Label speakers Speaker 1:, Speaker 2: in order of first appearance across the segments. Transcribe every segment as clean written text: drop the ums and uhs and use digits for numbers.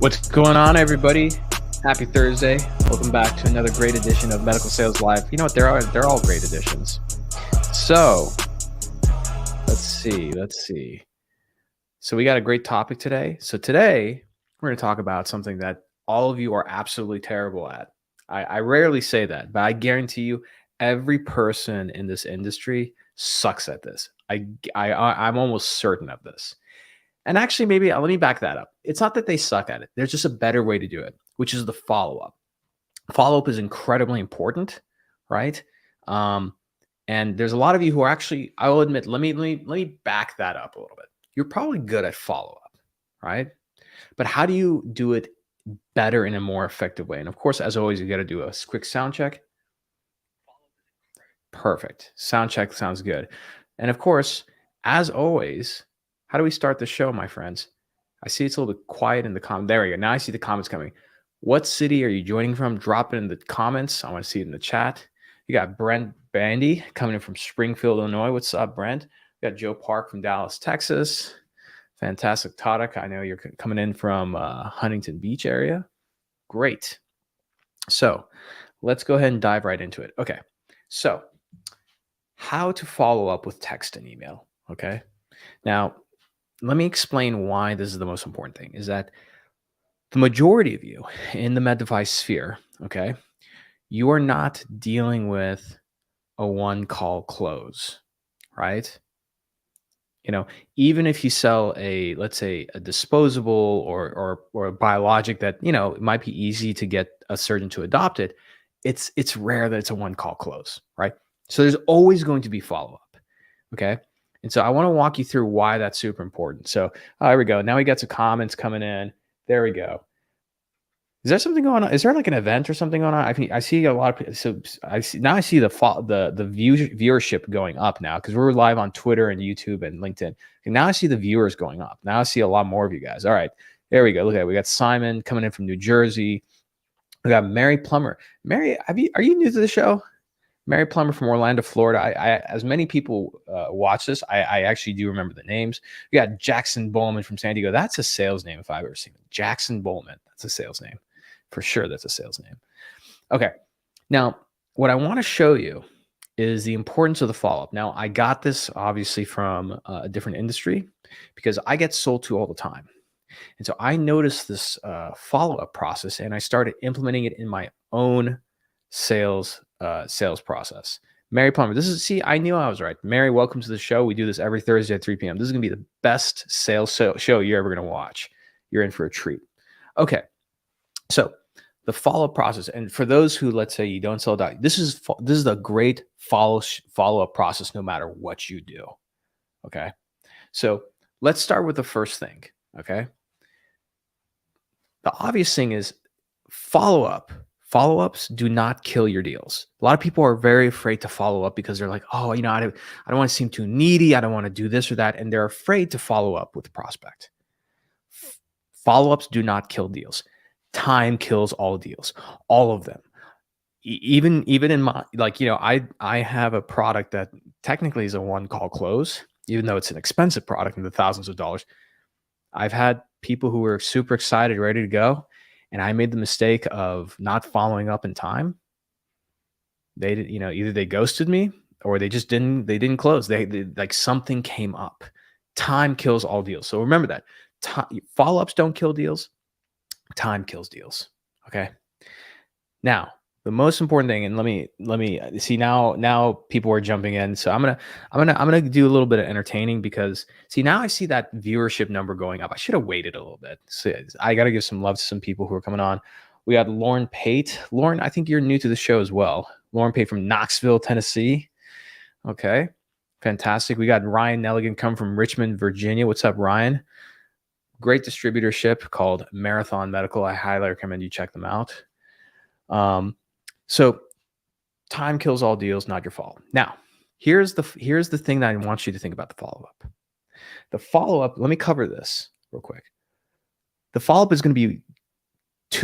Speaker 1: What's going on, everybody? Happy Thursday. Welcome back to another great edition of Medical Sales Live. You know what? They're all great editions. So let's see. So we got a great topic today. So today we're going to talk about something that all of you are absolutely terrible at. I rarely say that, but I guarantee you every person in this industry sucks at this. I'm almost certain of this. And actually, maybe let me back that up. It's not that they suck at it. There's just a better way to do it, which is the follow-up. Follow-up is incredibly important, right? And there's a lot of you who are actually, I will admit, let me back that up a little bit. You're probably good at follow-up, right? But how do you do it better in a more effective way? And of course, as always, you got to do a quick sound check. Perfect. Sound check sounds good. And of course, as always, how do we start the show, my friends? I see it's a little bit quiet in the comments. There we go. Now I see the comments coming. What city are you joining from? Drop it in the comments. I want to see it in the chat. You got Brent Bandy coming in from Springfield, Illinois. What's up, Brent? You got Joe Park from Dallas, Texas. Fantastic. Tadak, I know you're coming in from Huntington Beach area. Great. So let's go ahead and dive right into it. Okay. So how to follow up with text and email. Okay. Now, let me explain why this is the most important thing, is that the majority of you in the med device sphere, okay, you are not dealing with a one-call close, right? You know, even if you sell a, let's say, a disposable or a biologic that, you know, it might be easy to get a surgeon to adopt it, it's rare that it's a one-call close, right? So there's always going to be follow-up, okay? And so I want to walk you through why that's super important. So there we go. Now we got some comments coming in. There we go. Is there something going on? Is there like an event or something going on? I see a lot of, so I see the viewership going up now because we're live on Twitter and YouTube and LinkedIn. And now I see the viewers going up. Now I see a lot more of you guys. All right, there we go. Look at it. We got Simon coming in from New Jersey. We got Mary Plummer. Mary, are you new to the show? Mary Plummer from Orlando, Florida. I as many people watch this, I actually do remember the names. We got Jackson Bowman from San Diego. That's a sales name if I've ever seen it. Jackson Bowman. That's a sales name. For sure, that's a sales name. Okay. Now, what I want to show you is the importance of the follow-up. Now, I got this obviously from a different industry because I get sold to all the time. And so I noticed this follow-up process and I started implementing it in my own sales process. Mary Plummer, I knew I was right. Mary, welcome to the show. We do this every Thursday at 3 p.m. This is going to be the best sales show you're ever going to watch. You're in for a treat. Okay. So the follow-up process, and for those who, let's say you don't sell a this is a great follow-up process no matter what you do. Okay. So let's start with the first thing. Okay. The obvious thing is follow-up. Follow-ups do not kill your deals. A lot of people are very afraid to follow up because they're like, oh, you know, I don't want to seem too needy. I don't want to do this or that. And they're afraid to follow up with the prospect. Follow-ups do not kill deals. Time kills all deals, all of them. Even in my, like, you know, I have a product that technically is a one-call close, even though it's an expensive product in the thousands of dollars. I've had people who were super excited, ready to go. And I made the mistake of not following up in time. They did, you know, either they ghosted me or they just didn't close. They like something came up. Time kills all deals. So remember that. Follow-ups don't kill deals. Time kills deals. Okay. Now, the most important thing, and let me see now people are jumping in. So I'm gonna do a little bit of entertaining because see now I see that viewership number going up. I should have waited a little bit. So I got to give some love to some people who are coming on. We got Lauren Pate. Lauren, I think you're new to the show as well. Lauren Pate from Knoxville, Tennessee. Okay, fantastic. We got Ryan Nelligan come from Richmond, Virginia. What's up, Ryan? Great distributorship called Marathon Medical. I highly recommend you check them out. So time kills all deals, not your fault. Now, here's the thing that I want you to think about the follow-up. The follow-up, let me cover this real quick. The follow-up is going to be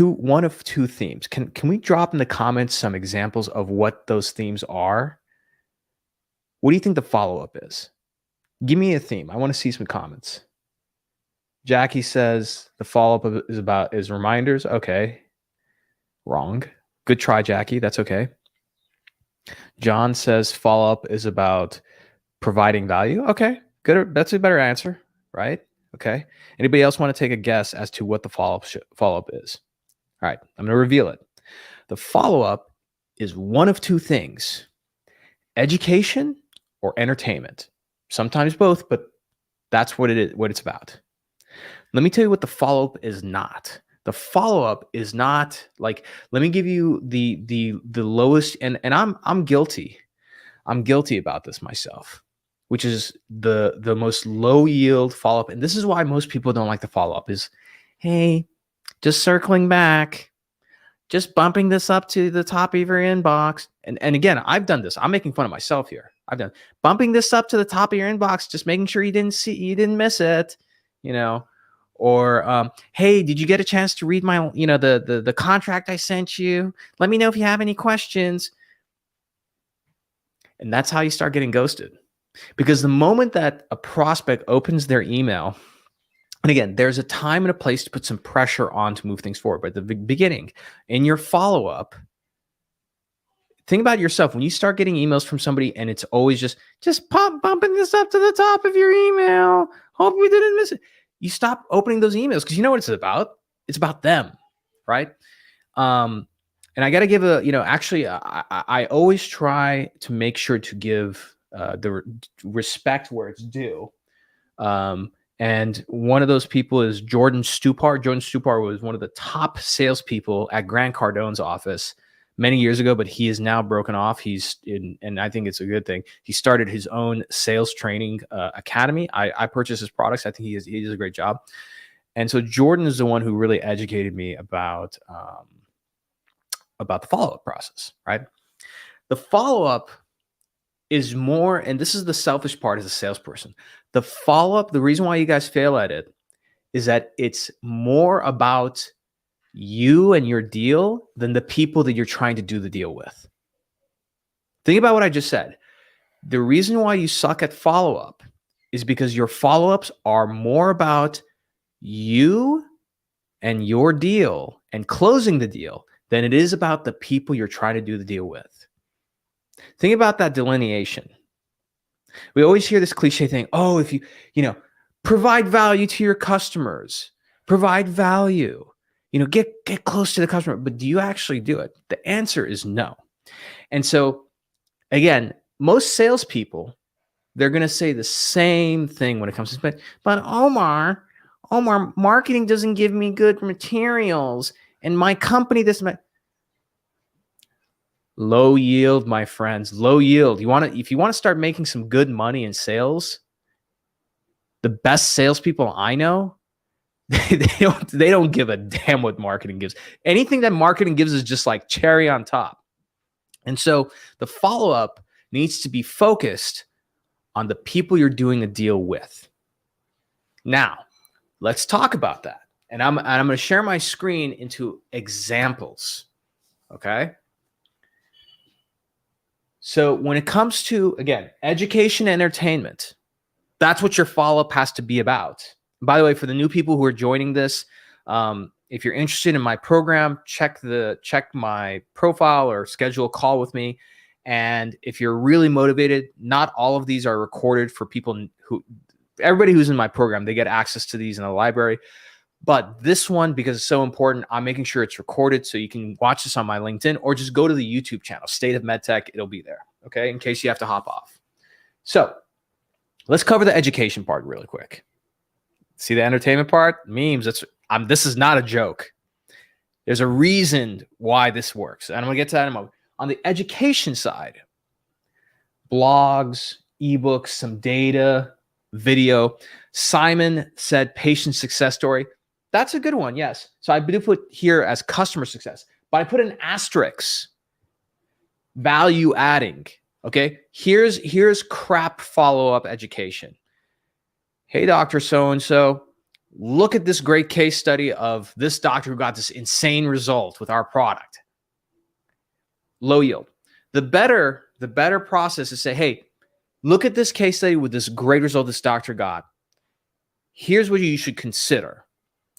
Speaker 1: one of two themes. Can we drop in the comments some examples of what those themes are? What do you think the follow-up is? Give me a theme. I want to see some comments. Jackie says the follow-up is reminders. Okay. Wrong. Good try, Jackie. That's okay. John says follow-up is about providing value. Okay. Good. That's a better answer, right? Okay. Anybody else want to take a guess as to what the follow-up is? All right. I'm going to reveal it. The follow-up is one of two things: education or entertainment. Sometimes both, but that's what it is, what it's about. Let me tell you what the follow-up is not. The follow-up is not like, let me give you the lowest, and I'm guilty. I'm guilty about this myself, which is the most low yield follow-up. And this is why most people don't like the follow-up is, hey, just circling back, just bumping this up to the top of your inbox. And again, I've done this. I'm making fun of myself here. I've done bumping this up to the top of your inbox, just making sure you didn't miss it, you know. Or hey, did you get a chance to read my, the contract I sent you? Let me know if you have any questions. And that's how you start getting ghosted. Because the moment that a prospect opens their email, and again, there's a time and a place to put some pressure on to move things forward. But at the beginning, in your follow-up, think about yourself. When you start getting emails from somebody and it's always just bumping this up to the top of your email. Hope we didn't miss it. You stop opening those emails because you know what it's about. It's about them, right? And I got to give actually, I always try to make sure to give the respect where it's due. And one of those people is Jordan Stupar. Jordan Stupar was one of the top salespeople at Grant Cardone's office many years ago, but he is now broken off. And I think it's a good thing. He started his own sales training academy. I purchased his products. I think he does a great job. And so Jordan is the one who really educated me about the follow-up process, right? The follow-up is more, and this is the selfish part as a salesperson. The follow-up, the reason why you guys fail at it is that it's more about you and your deal than the people that you're trying to do the deal with. Think about what I just said. The reason why you suck at follow-up is because your follow-ups are more about you and your deal and closing the deal than it is about the people you're trying to do the deal with. Think about that delineation. We always hear this cliche thing, oh, if you provide value to your customers, provide value, get close to the customer, but do you actually do it? The answer is no. And so again, most salespeople, they're going to say the same thing when it comes to, but Omar, marketing doesn't give me good materials and my company, low yield, my friends, low yield. If you want to start making some good money in sales, the best salespeople I know, they don't give a damn what marketing gives. Anything that marketing gives is just like cherry on top. And so the follow-up needs to be focused on the people you're doing a deal with. Now, let's talk about that. And I'm going to share my screen into examples. Okay? So when it comes to, again, education and entertainment, that's what your follow-up has to be about. By the way, for the new people who are joining this, if you're interested in my program, check my profile or schedule a call with me. And if you're really motivated, not all of these are recorded for people everybody who's in my program, they get access to these in the library. But this one, because it's so important, I'm making sure it's recorded so you can watch this on my LinkedIn or just go to the YouTube channel, State of MedTech. It'll be there, okay, in case you have to hop off. So let's cover the education part really quick. See the entertainment part? Memes. This is not a joke. There's a reason why this works. And I'm going to get to that in a moment. On the education side, blogs, ebooks, some data, video. Simon said patient success story. That's a good one, yes. So I do put here as customer success, but I put an asterisk. Value adding. Okay. Here's crap follow-up education. Hey, Dr. So-and-so, look at this great case study of this doctor who got this insane result with our product. Low yield. The better process is say, hey, look at this case study with this great result this doctor got. here's what you should consider,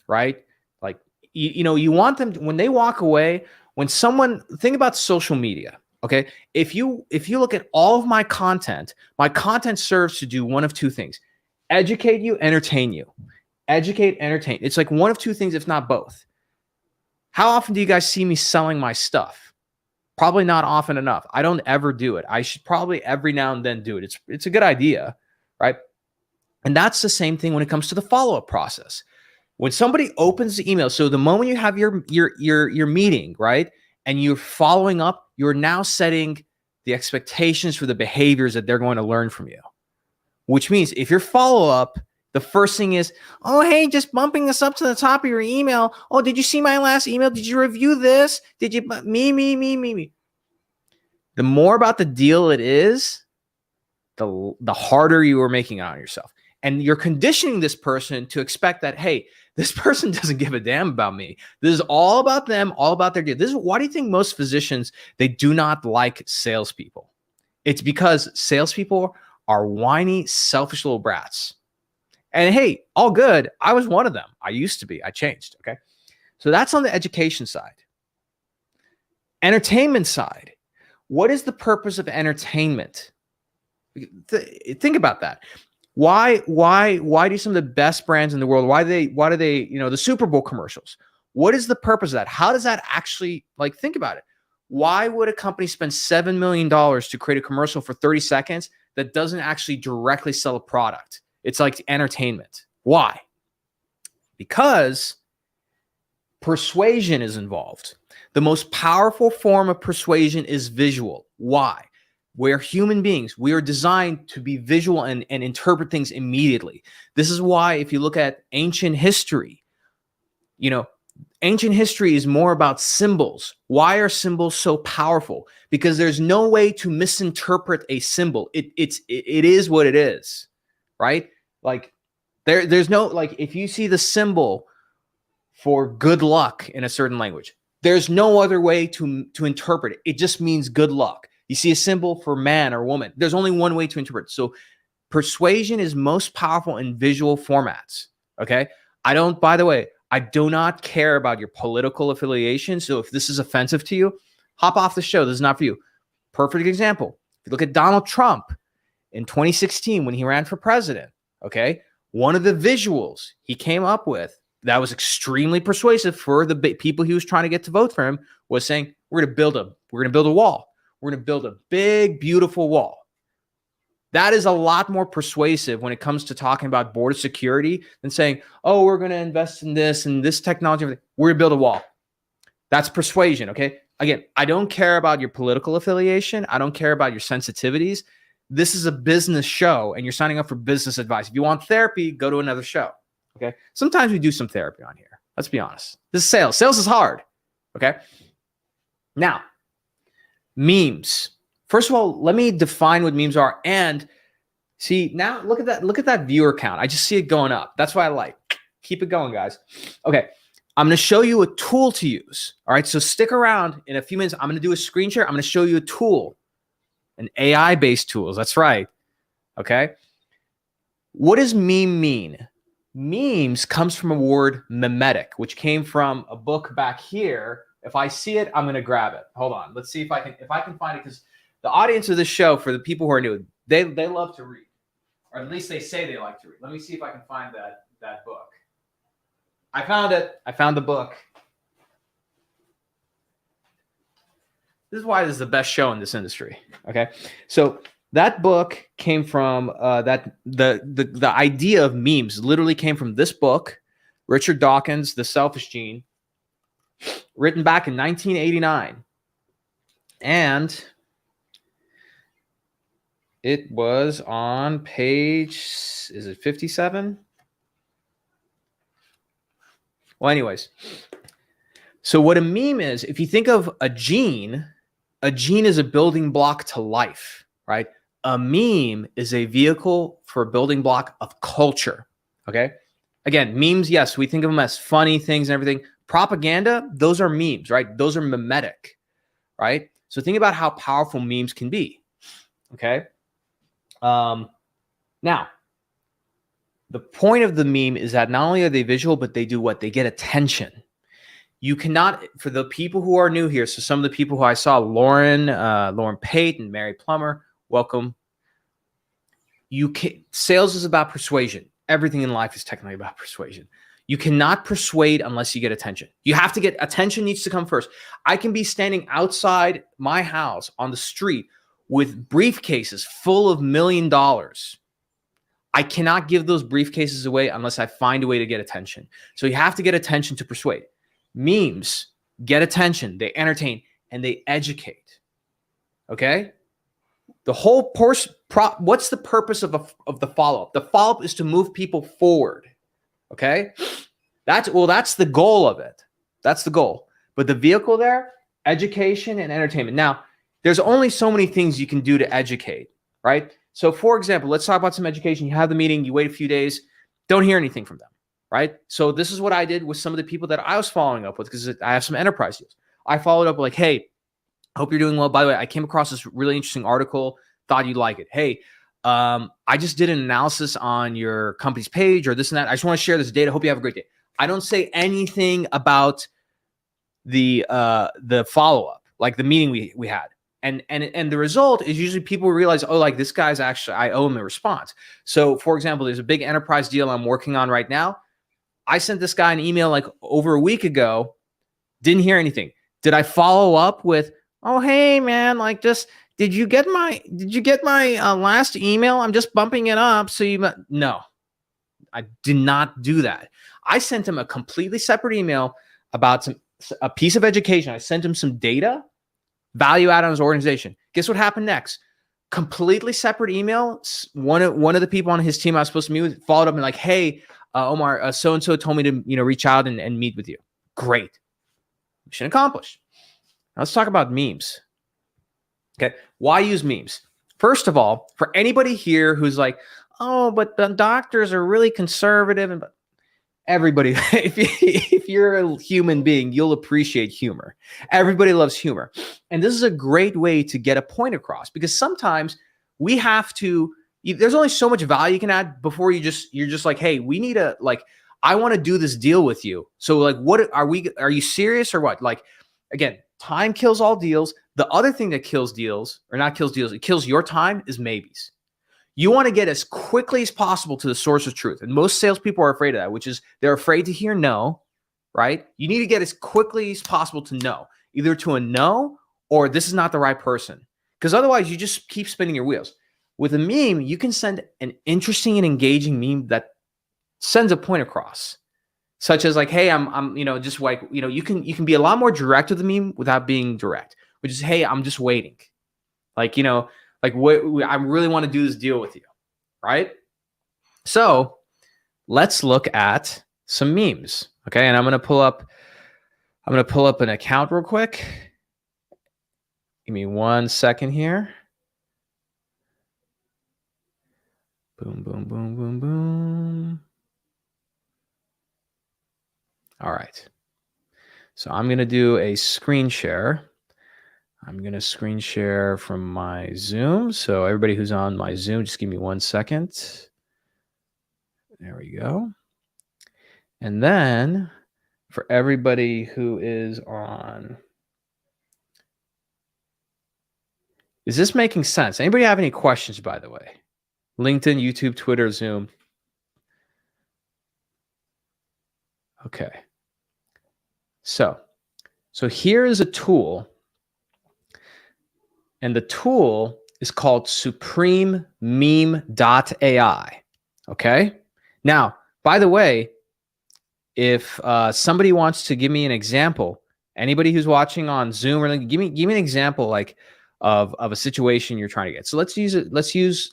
Speaker 1: right? Like, you want them when they walk away, when someone, think about social media. Okay. If you look at all of my content serves to do one of two things: educate you, entertain you. Educate, entertain. It's like one of two things, if not both. How often do you guys see me selling my stuff? Probably not often enough. I don't ever do it. I should probably every now and then do it. It's a good idea, right? And that's the same thing when it comes to the follow-up process. When somebody opens the email, so the moment you have your meeting, right, and you're following up, you're now setting the expectations for the behaviors that they're going to learn from you. Which means if your follow-up, the first thing is, oh, hey, just bumping this up to the top of your email. Oh, did you see my last email? Did you review this? Did you, me. The more about the deal it is, the harder you are making it on yourself. And you're conditioning this person to expect that, hey, this person doesn't give a damn about me. This is all about them, all about their deal. Why do you think most physicians, they do not like salespeople? It's because salespeople are whiny, selfish little brats. And hey, all good. I was one of them. I used to be. I changed. Okay. So that's on the education side. Entertainment side. What is the purpose of entertainment? Think about that. Why do some of the best brands in the world, why do they, the Super Bowl commercials? What is the purpose of that? How does that actually, like, think about it. Why would a company spend $7 million to create a commercial for 30 seconds that doesn't actually directly sell a product? It's like entertainment. Why? Because persuasion is involved. The most powerful form of persuasion is visual. Why? We're human beings. We are designed to be visual and interpret things immediately. This is why if you look at ancient history, ancient history is more about symbols. Why are symbols so powerful? Because there's no way to misinterpret a symbol. It is what it is, right? Like there's no, like, if you see the symbol for good luck in a certain language, there's no other way to interpret it. It just means good luck. You see a symbol for man or woman, there's only one way to interpret it. So persuasion is most powerful in visual formats. Okay. By the way, I do not care about your political affiliation. So if this is offensive to you, hop off the show. This is not for you. Perfect example. If you look at Donald Trump in 2016, when he ran for president, okay, one of the visuals he came up with that was extremely persuasive for the people he was trying to get to vote for him was saying, we're going to build a wall. We're going to build a big, beautiful wall. That is a lot more persuasive when it comes to talking about border security than saying, oh, we're going to invest in this and this technology. We're going to build a wall. That's persuasion, okay? Again, I don't care about your political affiliation. I don't care about your sensitivities. This is a business show, and you're signing up for business advice. If you want therapy, go to another show, okay? Sometimes we do some therapy on here. Let's be honest. This is sales. Sales is hard, okay? Now, memes. First of all, let me define what memes are. And see, now look at that viewer count. I just see it going up. That's why I like. Keep it going, guys. Okay. I'm going to show you a tool to use. All right. So stick around. In a few minutes, I'm going to do a screen share. I'm going to show you a tool, an AI-based tools. That's right. Okay. What does meme mean? Memes comes from a word memetic, which came from a book back here. If I see it, I'm going to grab it. Hold on. Let's see if I can find it, because the audience of this show, for the people who are new, they love to read, or at least they say they like to read. Let me see if I can find that book. I found it. I found the book. This is why this is the best show in this industry. Okay, so that book came from the idea of memes literally came from this book, Richard Dawkins' The Selfish Gene, written back in 1989, and it was on page, is it 57? Well, anyways, so what a meme is, if you think of a gene is a building block to life, right? A meme is a vehicle for a building block of culture, okay? Again, memes, yes, we think of them as funny things and everything. Propaganda, those are memes, right? Those are memetic, right? So think about how powerful memes can be, okay? Now, The point of the meme is that not only are they visual, but they do what? They get attention. You cannot, for the people who are new here, so some of the people who I saw, Lauren Pate and Mary Plummer, welcome. Sales is about persuasion. Everything in life is technically about persuasion. You cannot persuade unless you get attention. You have to get attention, needs to come first. I can be standing outside my house on the street with briefcases full of $1 million. I cannot give those briefcases away unless I find a way to get attention. So you have to get attention to persuade. Memes get attention, they entertain, and they educate. Okay? The whole what's the purpose of the follow-up? The follow-up is to move people forward. Okay? That's the goal of it. That's the goal. But the vehicle there, education and entertainment. Now, there's only so many things you can do to educate, right? So for example, let's talk about some education. You have the meeting, you wait a few days, don't hear anything from them, right? So this is what I did with some of the people that I was following up with, because I have some enterprise deals. I followed up like, hey, hope you're doing well. By the way, I came across this really interesting article, thought you'd like it. Hey, I just did an analysis on your company's page or this and that. I just want to share this data. Hope you have a great day. I don't say anything about the follow-up, like the meeting we had. And the result is usually people realize, oh, like this guy's actually, I owe him a response. So for example, there's a big enterprise deal I'm working on right now. I sent this guy an email like over a week ago, didn't hear anything. Did I follow up with, oh, hey man, like just, did you get my last email? I'm just bumping it up. So no, I did not do that. I sent him a completely separate email about a piece of education. I sent him some data, value add on his organization. Guess what happened next? Completely separate email. One of the people on his team I was supposed to meet with followed up and like, hey, Omar, so-and-so told me to reach out and meet with you. Great. Mission accomplished. Now let's talk about memes. Okay. Why use memes? First of all, for anybody here who's like, oh, but the doctors are really conservative, and everybody, if you're a human being, you'll appreciate humor. Everybody loves humor. And this is a great way to get a point across, because sometimes we have to, there's only so much value you can add before you're just like, hey, we need I want to do this deal with you. So like, are you serious or what? Like, again, time kills all deals. The other thing that kills deals, or not kills deals, it kills your time, is maybes. You want to get as quickly as possible to the source of truth. And most salespeople are afraid of that, which is they're afraid to hear no, right? You need to get as quickly as possible to no, either to a no or this is not the right person. Because otherwise you just keep spinning your wheels. With a meme, you can send an interesting and engaging meme that sends a point across. Such as like, hey, I'm just like, you can be a lot more direct with the meme without being direct, which is, hey, I'm just waiting. Like, like I really want to do this deal with you, right? So let's look at some memes. Okay. And I'm going to pull up an account real quick. Give me 1 second here. Boom, boom, boom, boom, boom. All right. So I'm going to do a screen share. I'm going to screen share from my Zoom. So everybody who's on my Zoom, just give me 1 second. There we go. And then for everybody who is on, is this making sense? Anybody have any questions, by the way? LinkedIn, YouTube, Twitter, Zoom. Okay. So here is a tool. And the tool is called SupremeMeme.ai. Okay. Now, by the way, if somebody wants to give me an example, anybody who's watching on Zoom, or give me an example like of a situation you're trying to get. So let's use it. Let's use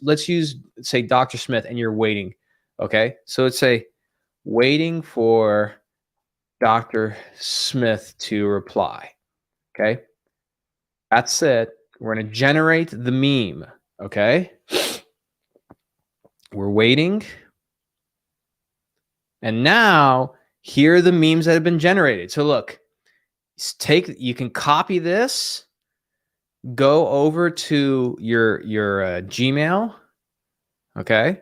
Speaker 1: say Dr. Smith, and you're waiting. Okay. So let's say waiting for Dr. Smith to reply. Okay. That's it. We're going to generate the meme. Okay. We're waiting. And now here are the memes that have been generated. So look, you can copy this, go over to your Gmail. Okay.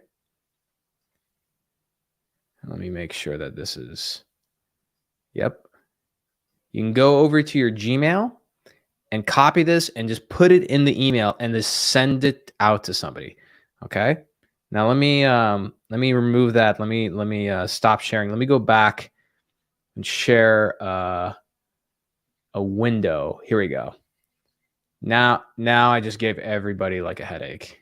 Speaker 1: Let me make sure that this is, yep. You can go over to your Gmail and copy this and just put it in the email and just send it out to somebody. Okay. Now let me remove that. Let me stop sharing. Let me go back and share a window. Here we go. Now I just gave everybody like a headache.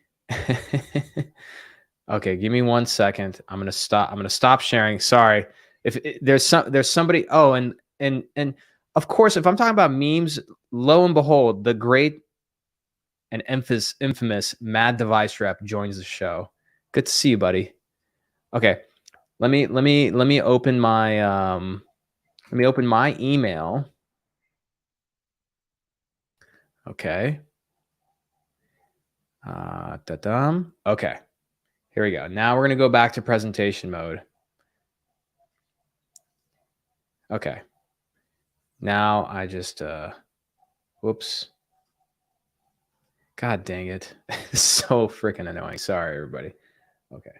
Speaker 1: Okay, give me 1 second. I'm gonna stop sharing. Sorry. If there's somebody. Oh, and of course, if I'm talking about memes, lo and behold, the great and infamous Mad Device Rep joins the show. Good to see you, buddy. Okay, let me open my email. Okay. Okay. Here we go. Now we're gonna go back to presentation mode. Okay. Now I just whoops. God dang it. So freaking annoying. Sorry, everybody. Okay.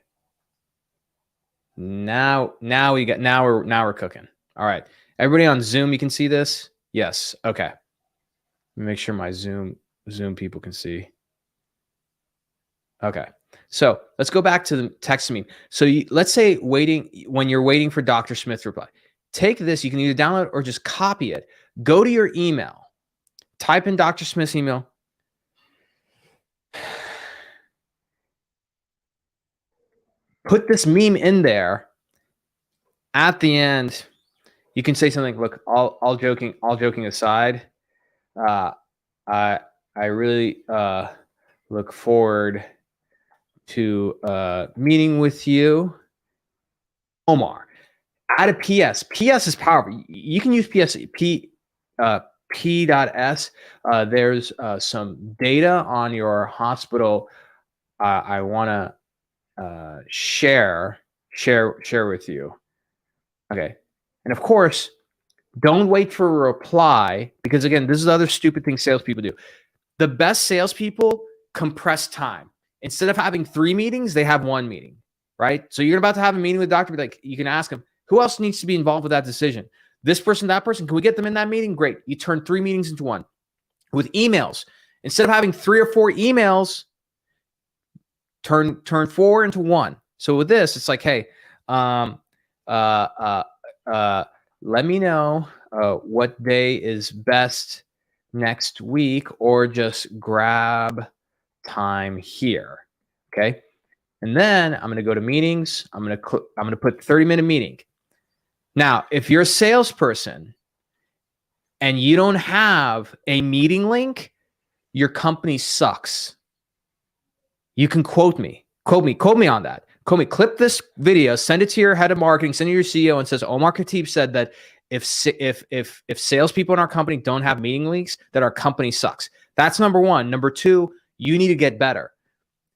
Speaker 1: Now we're cooking. All right. Everybody on Zoom, you can see this? Yes. Okay. Let me make sure my Zoom people can see. Okay. So let's go back to the text meme. So let's say when you're waiting for Dr. Smith to reply, take this. You can either download or just copy it. Go to your email, type in Dr. Smith's email. Put this meme in there. At the end, you can say something. Look, all joking aside, I really look forward to meeting with you, Omar. Add a PS. PS is powerful. You can use PS. P.S. There's some data on your hospital. I want to share with you. Okay, and of course, don't wait for a reply, because again, this is the other stupid thing salespeople do. The best salespeople compress time. Instead of having 3 meetings, they have 1 meeting, right? So you're about to have a meeting with the doctor, like you can ask them, who else needs to be involved with that decision? This person, that person, can we get them in that meeting? Great. You turn 3 meetings into 1. With emails, instead of having 3 or 4 emails, turn 4 into 1. So with this, it's like, hey, let me know what day is best next week, or just grab time here. Okay. And then I'm going to go to meetings. I'm going to put 30-minute meeting. Now, if you're a salesperson and you don't have a meeting link, your company sucks. You can quote me on that. Clip this video, send it to your head of marketing, send it to your CEO, and says, Omar Khatib said that if salespeople in our company don't have meeting links, that our company sucks. That's number 1. Number 2, you need to get better.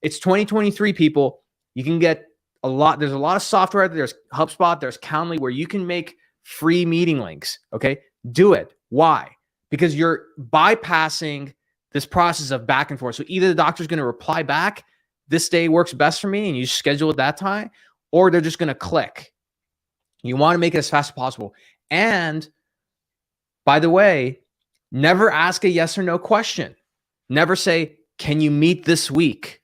Speaker 1: It's 2023, people. You can get a lot. There's a lot of software out there. There's HubSpot, there's Calendly, where you can make free meeting links. Okay, do it. Why? Because you're bypassing this process of back and forth. So either the doctor's going to reply back, this day works best for me, and you schedule it that time, or they're just going to click. You want to make it as fast as possible. And by the way, never ask a yes or no question. Never say, can you meet this week?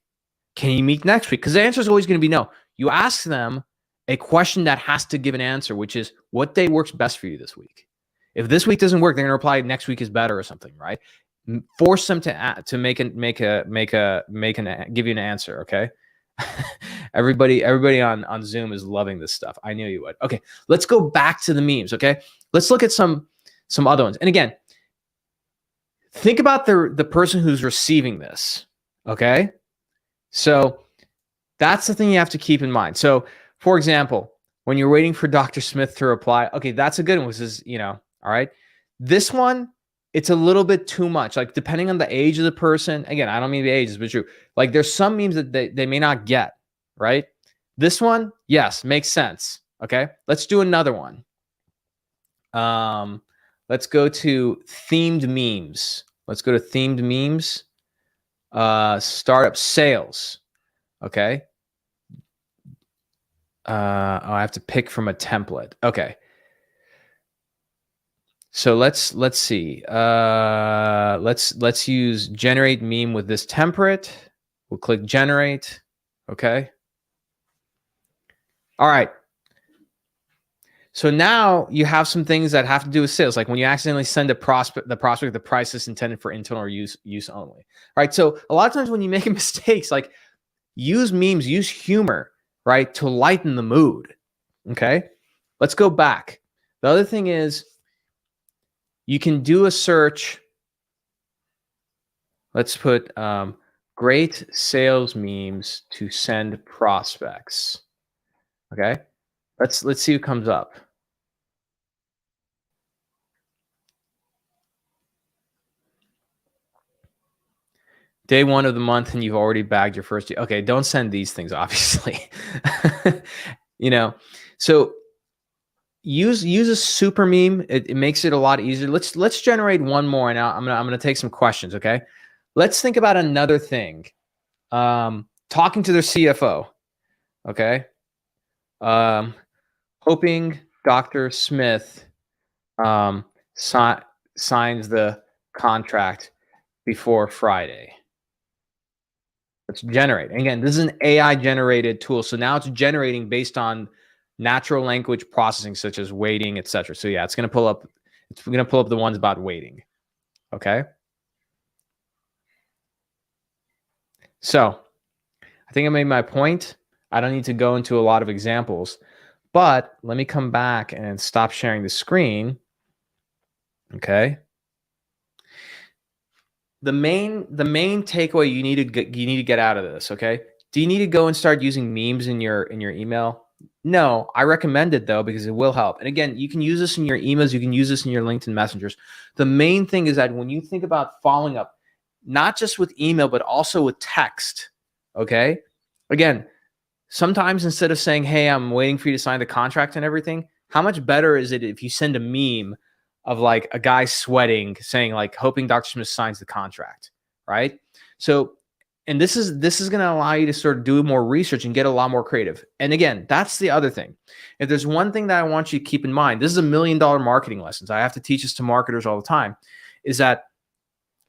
Speaker 1: Can you meet next week? Because the answer is always going to be no. You ask them a question that has to give an answer, which is, what day works best for you this week? If this week doesn't work, they're going to reply next week is better or something, right? Force them to give you an answer. Okay. everybody on Zoom is loving this stuff. I knew you would. Okay. Let's go back to the memes. Okay. Let's look at some other ones. And again, think about the person who's receiving this. Okay. So that's the thing you have to keep in mind. So for example, when you're waiting for Dr. Smith to reply, okay, that's a good one. This is, all right. This one, it's a little bit too much. Like, depending on the age of the person, again, I don't mean the ages, but true. Like, there's some memes that they may not get, right? This one, yes, makes sense. Okay, let's do another one. Let's go to themed memes. Let's go to themed memes. Startup sales. Okay. I have to pick from a template. Okay. So let's see. Let's use generate meme with this template. We'll click generate. Okay. All right. So now you have some things that have to do with sales, like when you accidentally send the prospect the price is intended for internal use only. All right. So a lot of times when you make mistakes, like use memes, use humor, right, to lighten the mood. Okay. Let's go back. The other thing is you can do a search. Let's put great sales memes to send prospects. Okay. Let's see what comes up. Day 1 of the month and you've already bagged your first. Okay, don't send these things, obviously. you know, so use a super meme. It makes it a lot easier. Let's generate one more, and I'm gonna take some questions. Okay, let's think about another thing. Talking to their CFO. Okay, hoping Dr. Smith signs the contract before Friday. Let's generate. And again, this is an AI generated tool. So now it's generating based on natural language processing, such as waiting, etc. So yeah, it's going to pull up the ones about waiting. Okay. So I think I made my point. I don't need to go into a lot of examples, but let me come back and stop sharing the screen. Okay. The main takeaway you need to get out of this, okay? Do you need to go and start using memes in your email? No, I recommend it though because it will help. And again, you can use this in your emails, you can use this in your LinkedIn messengers. The main thing is that when you think about following up, not just with email but also with text, okay? Again, sometimes instead of saying, "Hey, I'm waiting for you to sign the contract and everything," how much better is it if you send a meme of like a guy sweating saying like hoping Dr. Smith signs the contract, right? So, and this is going to allow you to sort of do more research and get a lot more creative. And again, that's the other thing. If there's one thing that I want you to keep in mind, this is $1 million marketing lessons. I have to teach this to marketers all the time, is that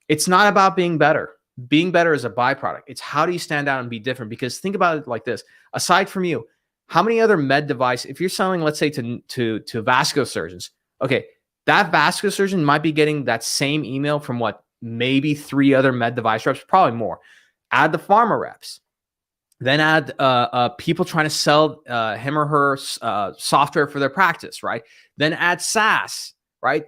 Speaker 1: it's not about being better. Being better is a byproduct. It's how do you stand out and be different? Because think about it like this. Aside from you, how many other med device, if you're selling, let's say to vascular surgeons, okay, that vascular surgeon might be getting that same email from what, maybe 3 other med device reps, probably more. Add the pharma reps, then add people trying to sell him or her software for their practice, right? Then add SaaS, right?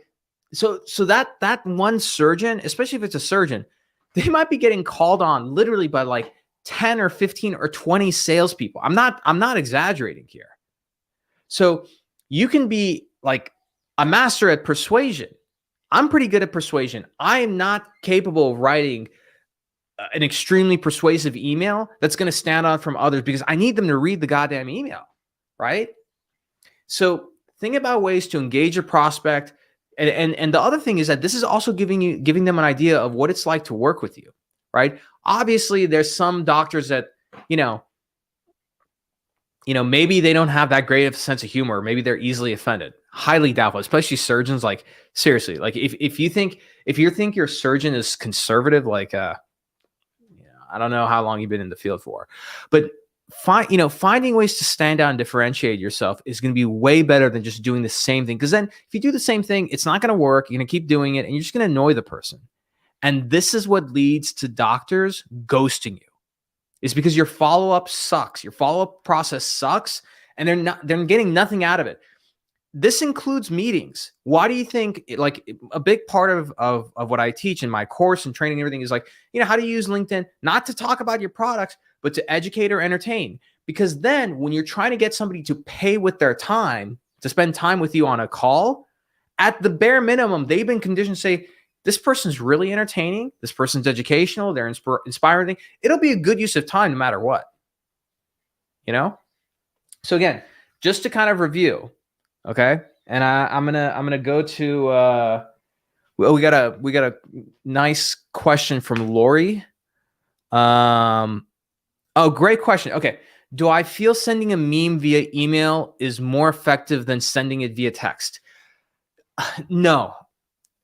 Speaker 1: So that one surgeon, especially if it's a surgeon, they might be getting called on literally by like 10 or 15 or 20 salespeople. I'm not exaggerating here. So you can be like a master at persuasion. I'm pretty good at persuasion. I am not capable of writing an extremely persuasive email that's going to stand out from others because I need them to read the goddamn email, right? So think about ways to engage your prospect. And the other thing is that this is also giving them an idea of what it's like to work with you, right? Obviously, there's some doctors that, maybe they don't have that great of a sense of humor. Maybe they're easily offended. Highly doubtful, especially surgeons. Like seriously, like if you think your surgeon is conservative, like I don't know how long you've been in the field for, but finding ways to stand out and differentiate yourself is going to be way better than just doing the same thing. Because then if you do the same thing, it's not going to work. You're going to keep doing it, and you're just going to annoy the person. And this is what leads to doctors ghosting you. Is because your follow-up sucks. Your follow-up process sucks, and they're getting nothing out of it. This includes meetings. Why do you think, like, a big part of what I teach in my course and training and everything is like, how to use LinkedIn, not to talk about your products, but to educate or entertain. Because then when you're trying to get somebody to pay with their time, to spend time with you on a call, at the bare minimum, they've been conditioned to say, this person's really entertaining. This person's educational. They're inspiring. It'll be a good use of time no matter what. So again, just to kind of review, okay. And I'm gonna go to. We got a nice question from Lori. Oh, great question. Okay, Do I feel sending a meme via email is more effective than sending it via text? No.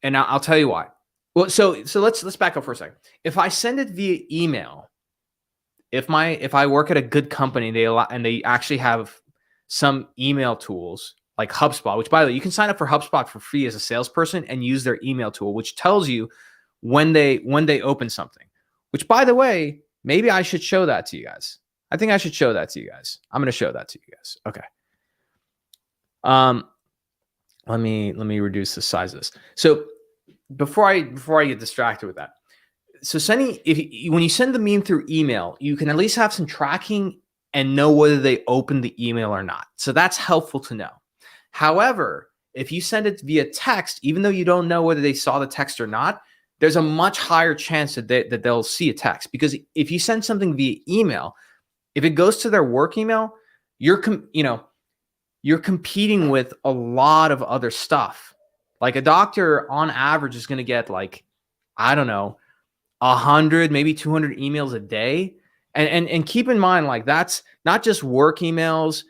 Speaker 1: And I'll tell you why. Well, so let's back up for a second. If I send it via email, if I work at a good company, they actually have some email tools like HubSpot, which by the way, you can sign up for HubSpot for free as a salesperson and use their email tool, which tells you when they open something. Which by the way, maybe I should show that to you guys. I think I should show that to you guys. I'm going to show that to you guys. Okay. Let me reduce the size of this. So before I get distracted with that, so when you send the meme through email, you can at least have some tracking and know whether they opened the email or not. So that's helpful to know. However, if you send it via text, even though you don't know whether they saw the text or not, there's a much higher chance that they'll see a text. Because if you send something via email, if it goes to their work email, you're competing with a lot of other stuff. Like a doctor on average is going to get like, I don't know, 100, maybe 200 emails a day. And keep in mind, like that's not just work emails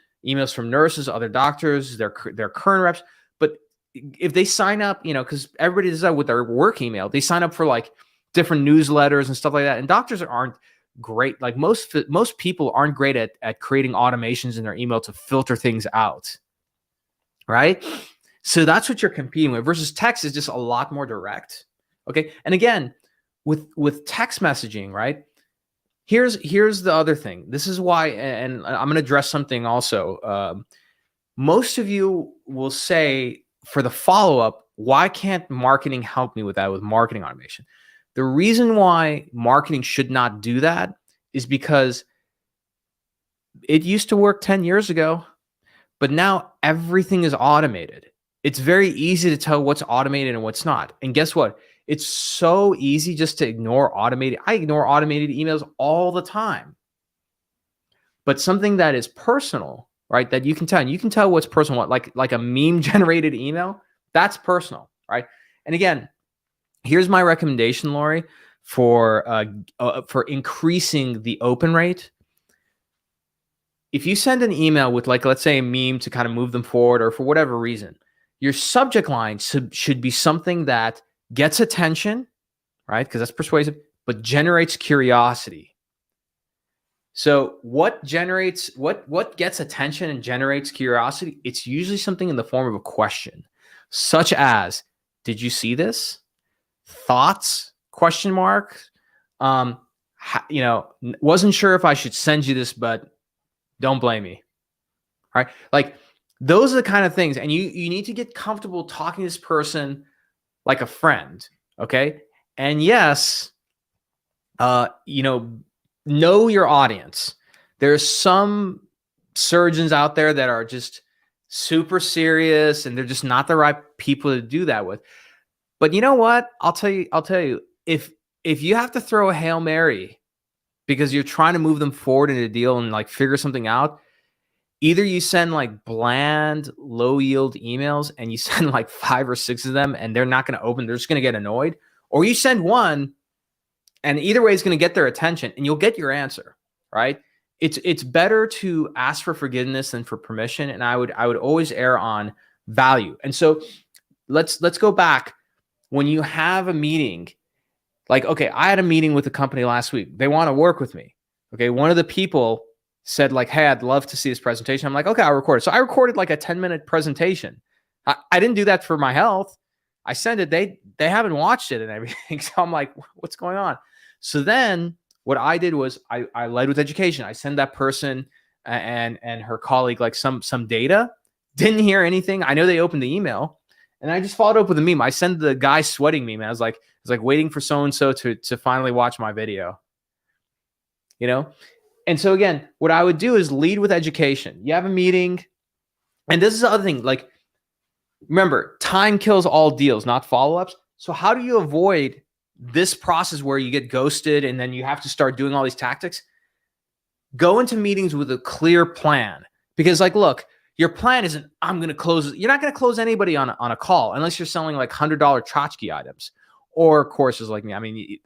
Speaker 1: from nurses, other doctors, their current reps. But if they sign up, because everybody does that with their work email, they sign up for like different newsletters and stuff like that. And doctors aren't great. Like most people aren't great at creating automations in their email to filter things out. Right. So that's what you're competing with versus text is just a lot more direct. Okay. And again, with text messaging, right? Here's the other thing. This is why, and I'm going to address something also. Most of you will say for the follow-up, why can't marketing help me with that with marketing automation? The reason why marketing should not do that is because it used to work 10 years ago, but now everything is automated. It's very easy to tell what's automated and what's not. And guess what? It's so easy just to ignore automated. I ignore automated emails all the time. But something that is personal, right? That you can tell, and you can tell what's personal, like a meme generated email, that's personal, right? And again, here's my recommendation, Lori, for increasing the open rate. If you send an email with like, let's say a meme to kind of move them forward or for whatever reason, your subject line should be something that gets attention, right? Because that's persuasive, but generates curiosity. So what gets attention and generates curiosity? It's usually something in the form of a question, such as, did you see this? Thoughts? Question mark. Wasn't sure if I should send you this, but don't blame me. All right. Like those are the kind of things. And you need to get comfortable talking to this person like a friend. Okay. And yes, know your audience. There's some surgeons out there that are just super serious and they're just not the right people to do that with. But you know what? I'll tell you, if you have to throw a Hail Mary because you're trying to move them forward in a deal and like figure something out, either you send like bland, low yield emails and you send like 5 or 6 of them and they're not going to open, they're just going to get annoyed, or you send one and either way is going to get their attention and you'll get your answer, right? It's better to ask for forgiveness than for permission. And I would always err on value. And so let's go back. When you have a meeting, like, okay, I had a meeting with a company last week. They want to work with me. Okay. One of the people said like, hey, I'd love to see this presentation. I'm like, okay, I'll record it. So I recorded like a 10-minute presentation. I didn't do that for my health. I sent it. They haven't watched it and everything. So I'm like, what's going on? So then what I did was I led with education. I sent that person and her colleague like some data. Didn't hear anything. I know they opened the email. And I just followed up with a meme. I sent the guy sweating meme. I was like waiting for so-and-so to finally watch my video. And so again, what I would do is lead with education. You have a meeting. And this is the other thing. Like, remember, time kills all deals, not follow-ups. So how do you avoid this process where you get ghosted and then you have to start doing all these tactics? Go into meetings with a clear plan. Because like, look, your plan isn't, I'm going to close. You're not going to close anybody on a call unless you're selling like $100 tchotchke items or courses like me. I mean,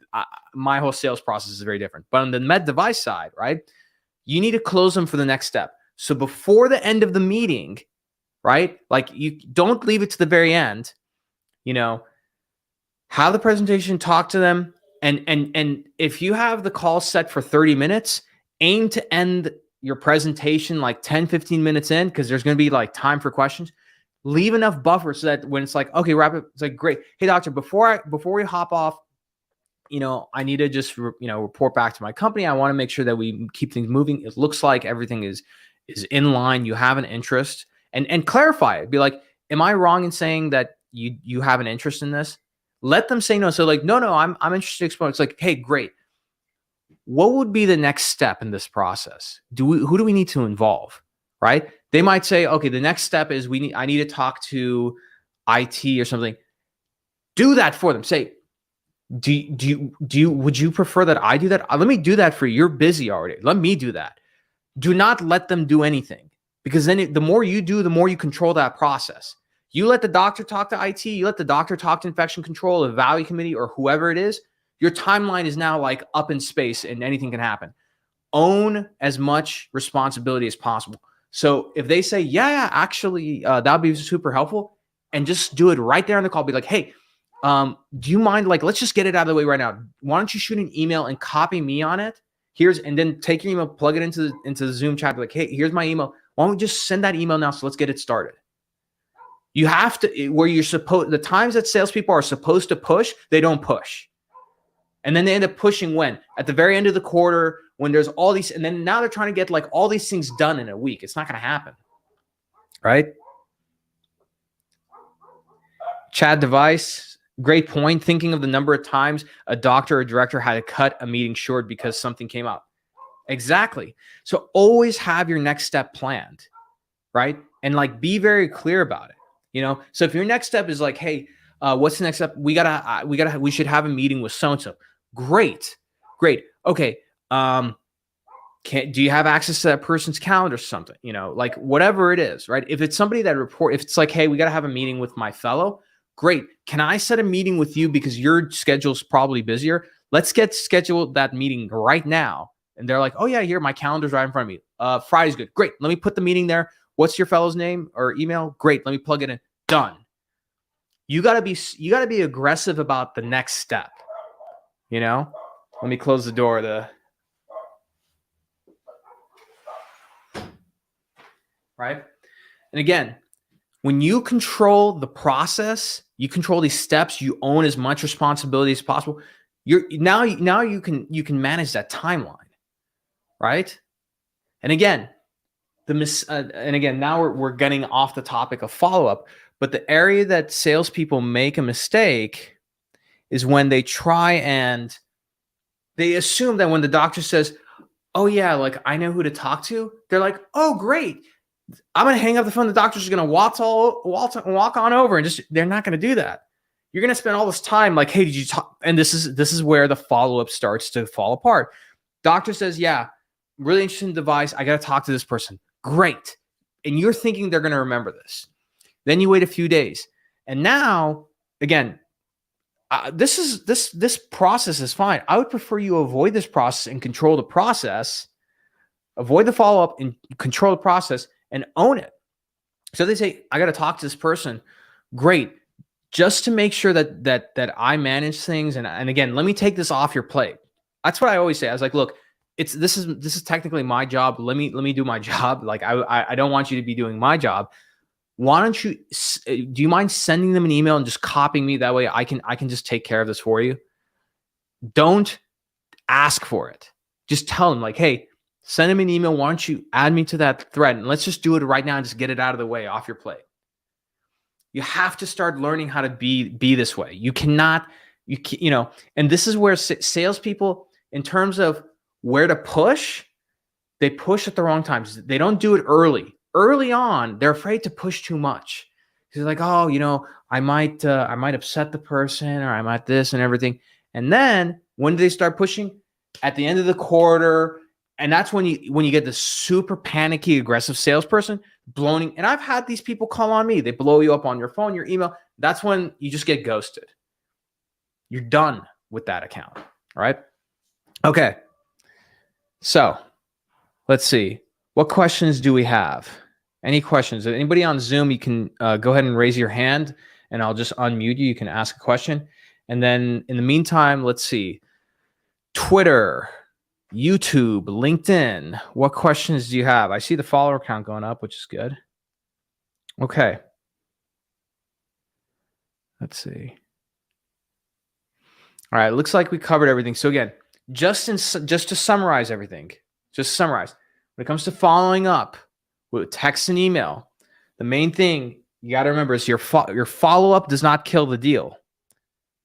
Speaker 1: my whole sales process is very different. But on the med device side, right, You need to close them for the next step. So before the end of the meeting, right? Like you don't leave it to the very end, have the presentation, talk to them. And if you have the call set for 30 minutes, aim to end your presentation like 10, 15 minutes in, because there's going to be like time for questions. Leave enough buffer so that when it's like, okay, wrap it. It's like, great. Hey, doctor, before we hop off, I need to just, report back to my company. I want to make sure that we keep things moving. It looks like everything is in line. You have an interest, and clarify it. Be like, am I wrong in saying that you have an interest in this? Let them say no. So like, no, I'm interested in exploring. It's like, hey, great. What would be the next step in this process? Who do we need to involve? Right? They might say, okay, the next step is I need to talk to IT or something. Do that for them. Say, would you prefer that I do that? Let me do that for you. You're busy already. Let me do that. Do not let them do anything, because then the more you do, the more you control that process. You let the doctor talk to IT, you let the doctor talk to infection control, the value committee, or whoever it is. Your timeline is now like up in space and anything can happen. Own as much responsibility as possible. So if they say, yeah, actually, that'd be super helpful, and just do it right there on the call. Be like, hey, do you mind, like, let's just get it out of the way right now. Why don't you shoot an email and copy me on it? And then take your email, plug it into the Zoom chat. Be like, hey, here's my email. Why don't we just send that email now? So let's get it started. You have to, the times that salespeople are supposed to push, they don't push. And then they end up pushing when? At the very end of the quarter, when there's all these, and then now they're trying to get like all these things done in a week. It's not going to happen. Right? Chad Device, great point. Thinking of the number of times a doctor or director had to cut a meeting short because something came up. Exactly. So always have your next step planned, right? And like, be very clear about it. So if your next step is like, hey, what's the next step? We should have a meeting with so-and-so. Great. Okay. Do you have access to that person's calendar or something? Like whatever it is, right? If it's somebody that if it's like, hey, we got to have a meeting with my fellow. Great. Can I set a meeting with you because your schedule's probably busier? Let's schedule that meeting right now. And they're like, oh yeah, here, my calendar's right in front of me. Friday's good. Great. Let me put the meeting there. What's your fellow's name or email? Great. Let me plug it in. Done. You gotta be aggressive about the next step. Let me close the door. Right? And again, when you control the process, you control these steps, you own as much responsibility as possible. Now you can manage that timeline, right? And again, now we're getting off the topic of follow-up, but the area that salespeople make a mistake is when they try and they assume that when the doctor says, oh yeah, like I know who to talk to, they're like, oh great, I'm going to hang up the phone. The doctor's just going to walk on over, and they're not going to do that. You're going to spend all this time like, hey, did you talk? And this is where the follow-up starts to fall apart. Doctor says, yeah, really interesting device. I got to talk to this person. Great. And you're thinking they're going to remember this. Then you wait a few days. And now, again, this process is fine. I would prefer you avoid this process and control the process, avoid the follow-up and control the process and own it. So they say, I got to talk to this person. Great. Just to make sure that I manage things. And again, let me take this off your plate. That's what I always say. I was like, look, this is technically my job. Let me do my job. Like I don't want you to be doing my job. Why don't you, do you mind sending them an email and just copying me? That way I can just take care of this for you. Don't ask for it. Just tell them like, hey, send them an email. Why don't you add me to that thread? And let's just do it right now and just get it out of the way, off your plate. You have to start learning how to be this way. You cannot, and this is where salespeople, in terms of where to push, they push at the wrong times. They don't do it early. Early on, they're afraid to push too much. They're like, oh, I might upset the person, or I might this and everything. And then when do they start pushing? At the end of the quarter. And that's when you get this super panicky, aggressive salesperson blowing. And I've had these people call on me. They blow you up on your phone, your email. That's when you just get ghosted. You're done with that account. All right. Okay. So Let's see. What questions do we have? Any questions? Anybody on Zoom, you can go ahead and raise your hand and I'll just unmute you. You can ask a question. And then in the meantime, let's see. Twitter, YouTube, LinkedIn. What questions do you have? I see the follower count going up, which is good. Okay. Let's see. All right. Looks like we covered everything. So again, just to summarize everything, when it comes to following up with text and email, the main thing you got to remember is your follow-up does not kill the deal.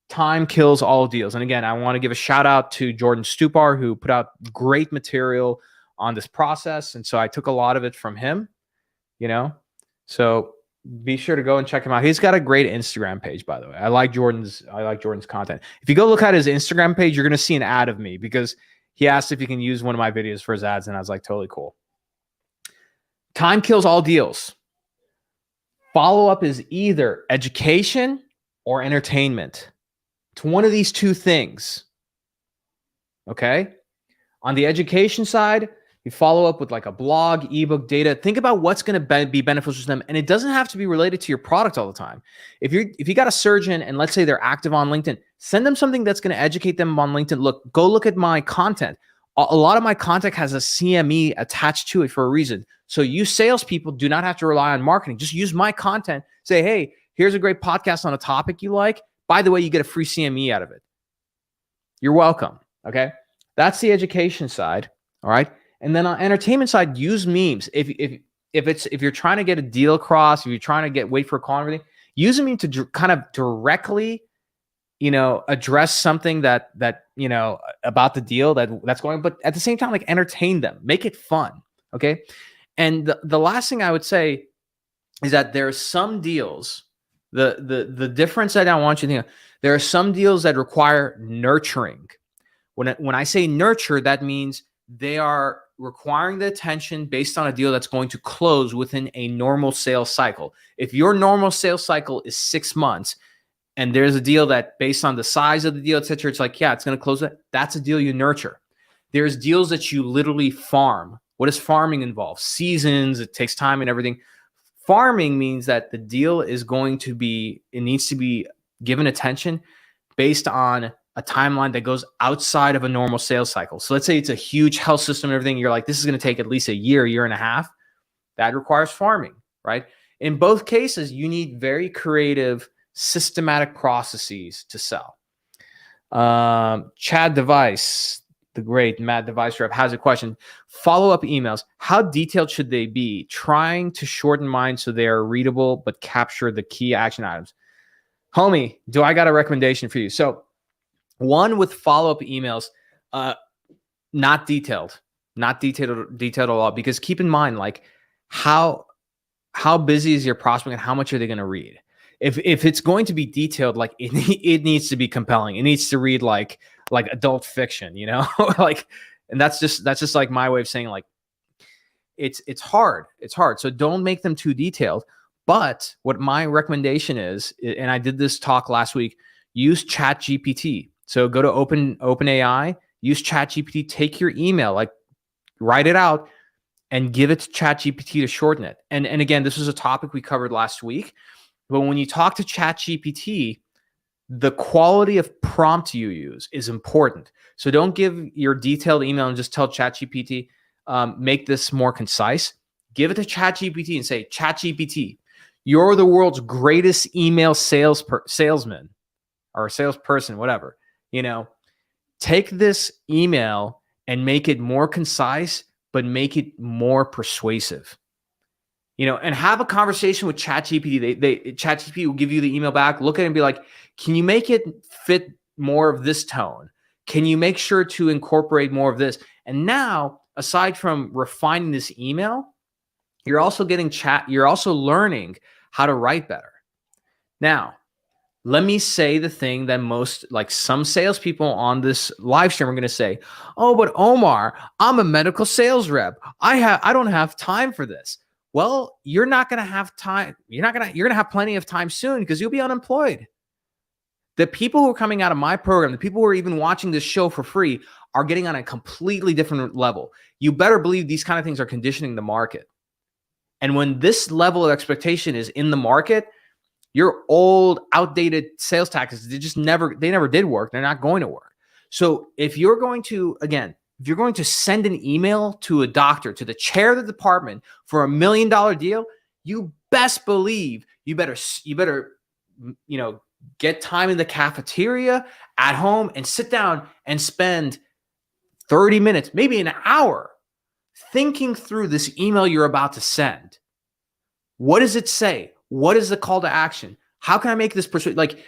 Speaker 1: Time kills all deals. And again, I want to give a shout out to Jordan Stupar, who put out great material on this process. And so I took a lot of it from him, so be sure to go and check him out. He's got a great Instagram page, by the way. I like Jordan's content. If you go look at his Instagram page, you're going to see an ad of me because he asked if he can use one of my videos for his ads. And I was like, totally cool. Time kills all deals. Follow-up is either education or entertainment. It's one of these two things. Okay? On the education side, you follow up with like a blog, ebook, data. Think about what's going to be beneficial to them. And it doesn't have to be related to your product all the time. If you got a surgeon and let's say they're active on LinkedIn, send them something that's going to educate them on LinkedIn. Go look at my content. A lot of my content has a CME attached to it for a reason. So you salespeople do not have to rely on marketing. Just use my content. Say, hey, here's a great podcast on a topic you like. By the way, you get a free CME out of it. You're welcome. Okay. That's the education side. All right. And then on entertainment side, use memes. If you're trying to get a deal across, if you're trying to wait for a call and everything, use a meme to kind of directly, address something that about the deal that's going, but at the same time, like entertain them, make it fun. Okay. And the last thing I would say is that there are some deals, the difference that I want you to think of, there are some deals that require nurturing. When I say nurture, that means they are requiring the attention based on a deal that's going to close within a normal sales cycle. If your normal sales cycle is 6 months and there's a deal that based on the size of the deal, et cetera, it's like, yeah, it's going to close that. That's a deal you nurture. There's deals that you literally farm. What does farming involve? Seasons, it takes time and everything. Farming means that the deal is it needs to be given attention based on a timeline that goes outside of a normal sales cycle. So let's say it's a huge health system and everything. You're like, this is going to take at least a year and a half. That requires farming, right? In both cases, you need very creative, systematic processes to sell. Chad Device, the great Matt Device rep, has a question. Follow-up emails. How detailed should they be? Trying to shorten mine so they are readable but capture the key action items. Homie, do I got a recommendation for you? So one with follow-up emails, not detailed at all. Because keep in mind, like how busy is your prospect and how much are they going to read? If it's going to be detailed, like it needs to be compelling. It needs to read like adult fiction, like, and that's just like my way of saying like it's hard. So don't make them too detailed. But what my recommendation is, and I did this talk last week, use ChatGPT. So go to OpenAI, use ChatGPT, take your email, like write it out and give it to ChatGPT to shorten it. And again, this was a topic we covered last week. But when you talk to ChatGPT, the quality of prompt you use is important. So don't give your detailed email and just tell ChatGPT, make this more concise. Give it to ChatGPT and say, ChatGPT, you're the world's greatest email salesman or salesperson, whatever. Take this email and make it more concise, but make it more persuasive. And have a conversation with ChatGPT. ChatGPT will give you the email back, look at it and be like, can you make it fit more of this tone? Can you make sure to incorporate more of this? And now, aside from refining this email, you're also learning how to write better. Now, let me say the thing that some salespeople on this live stream are going to say, oh, but Omar, I'm a medical sales rep. I don't have time for this. Well, you're not going to have time. You're going to have plenty of time soon because you'll be unemployed. The people who are coming out of my program, the people who are even watching this show for free are getting on a completely different level. You better believe these kind of things are conditioning the market. And when this level of expectation is in the market, your old, outdated sales tactics, they never did work. They're not going to work. So if you're going to send an email to a doctor, to the chair of the department for $1 million deal, you best believe you better, get time in the cafeteria at home and sit down and spend 30 minutes, maybe an hour, thinking through this email you're about to send. What does it say? What is the call to action? How can I make this persuasive? Like,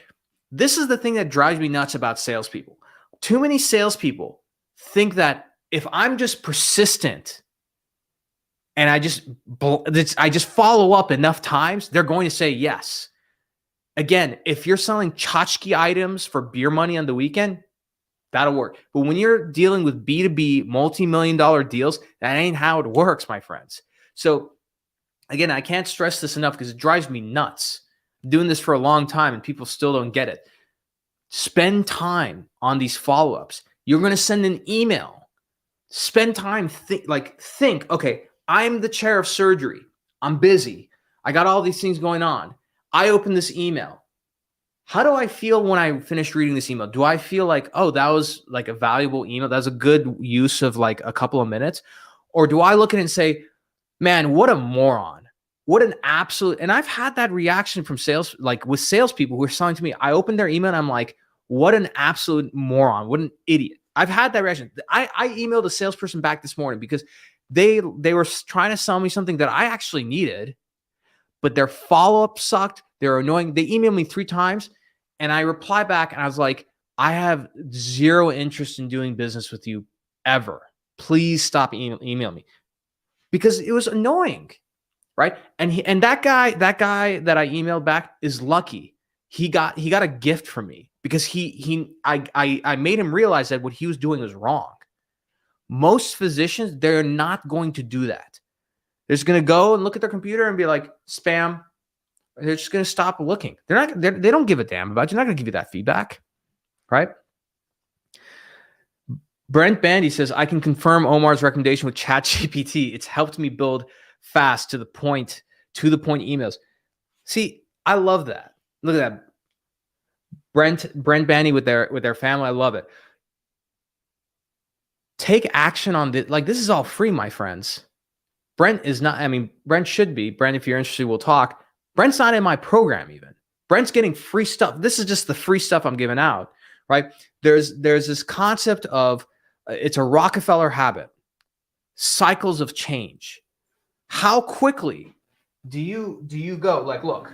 Speaker 1: this is the thing that drives me nuts about salespeople. Too many salespeople think that if I'm just persistent and I just follow up enough times, they're going to say yes. Again, if you're selling tchotchke items for beer money on the weekend, that'll work. But when you're dealing with B2B multi-million-dollar deals, that ain't how it works, my friends. So again, I can't stress this enough because it drives me nuts. I'm doing this for a long time and people still don't get it. Spend time on these follow-ups. You're going to send an email. Spend time, think, okay, I'm the chair of surgery. I'm busy. I got all these things going on. I open this email. How do I feel when I finish reading this email? Do I feel like, oh, that was like a valuable email? That was a good use of like a couple of minutes? Or do I look at it and say, man, what a moron. What an absolute, and I've had that reaction from with salespeople who are selling to me. I open their email and I'm like, what an absolute moron. What an idiot. I've had that reaction. I emailed a salesperson back this morning because they were trying to sell me something that I actually needed, but their follow-up sucked. They're annoying. They emailed me 3 times and I replied back and I was like, I have zero interest in doing business with you ever. Please stop emailing me. Because it was annoying, right? And that guy that I emailed back is lucky. He got a gift from me because I made him realize that what he was doing was wrong. Most physicians, they're not going to do that. They're just going to go and look at their computer and be like, spam. They're just going to stop looking. They don't give a damn about you. They're not going to give you that feedback, right? Brent Bandy says, I can confirm Omar's recommendation with ChatGPT. It's helped me build fast to the point emails. See, I love that. Look at that. Brent Bandy with their family. I love it. Take action on this. Like, this is all free, my friends. Brent should be. Brent, if you're interested, we'll talk. Brent's not in my program even. Brent's getting free stuff. This is just the free stuff I'm giving out, right? There's this concept of, it's a Rockefeller habit, cycles of change. How quickly do you go? Like, look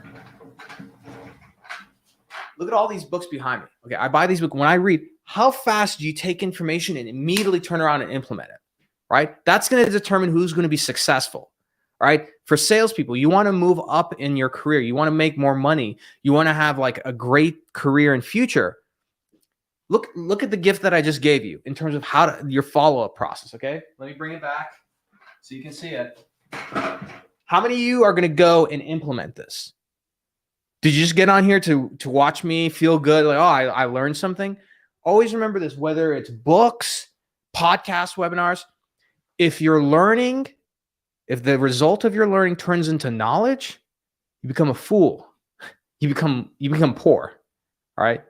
Speaker 1: at all these books behind me. Okay, I buy these books. When I read, how fast do you take information and immediately turn around and implement it, right? That's going to determine who's going to be successful, right? For salespeople, you want to move up in your career. You want to make more money. You want to have like a great career and future. Look at the gift that I just gave you in terms of your follow-up process, okay? Let me bring it back so you can see it. How many of you are going to go and implement this? Did you just get on here to watch me feel good? Like, oh, I learned something? Always remember this, whether it's books, podcasts, webinars, if the result of your learning turns into knowledge, you become a fool. You become poor, all right?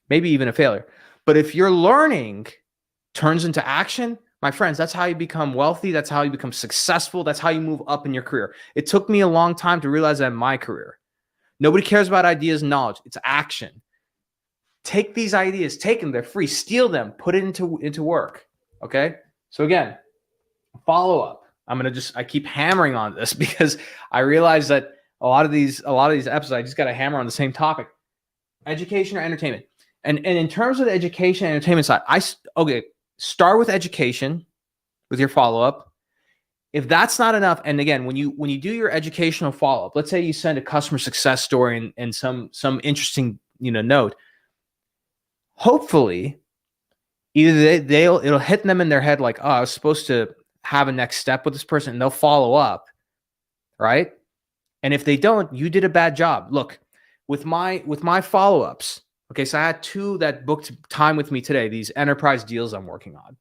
Speaker 1: Maybe even a failure. But if your learning turns into action, my friends, that's how you become wealthy. That's how you become successful. That's how you move up in your career. It took me a long time to realize that in my career. Nobody cares about ideas and knowledge. It's action. Take these ideas, take them, they're free, steal them, put it into work. Okay? So again, follow up. I keep hammering on this because I realize that a lot of these episodes, I just got to hammer on the same topic. Education or entertainment. And in terms of the education and entertainment side, start with education with your follow-up. If that's not enough, and again, when you do your educational follow-up, let's say you send a customer success story and some interesting note, hopefully either it'll hit them in their head like, oh, I was supposed to have a next step with this person, and they'll follow up, right? And if they don't, you did a bad job. Look, with my follow-ups, Okay, so I had two that booked time with me today, these enterprise deals I'm working on.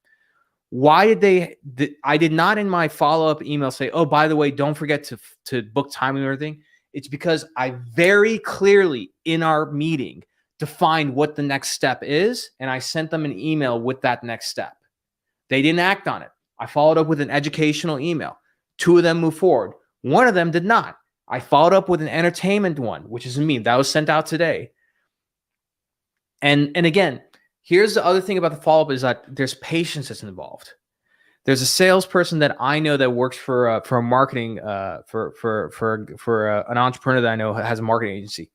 Speaker 1: Why did I did not in my follow-up email say, oh, by the way, don't forget to book time and everything. It's because I very clearly in our meeting defined what the next step is, and I sent them an email with that next step. They didn't act on it. I followed up with an educational email. Two of them moved forward. One of them did not. I followed up with an entertainment one, which is a meme that was sent out today. And again, here's the other thing about the follow-up is that there's patience that's involved. There's a salesperson that I know that works for a marketing for an entrepreneur that I know has a marketing agency.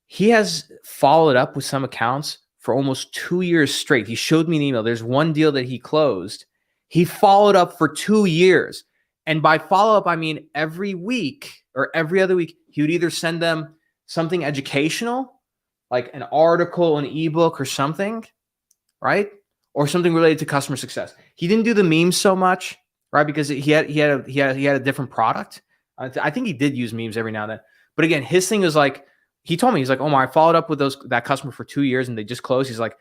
Speaker 1: He has followed up with some accounts for almost 2 years straight. He showed me an email. There's one deal that he closed. He followed up for 2 years. And by follow up, I mean every week or every other week, he would either send them something educational, like an article, an ebook or something, right? Or something related to customer success. He didn't do the memes so much, right? Because he had a different product. I think he did use memes every now and then. But again, his thing was like, he told me, he's like, Omar, I followed up with that customer for 2 years and they just closed. He's like,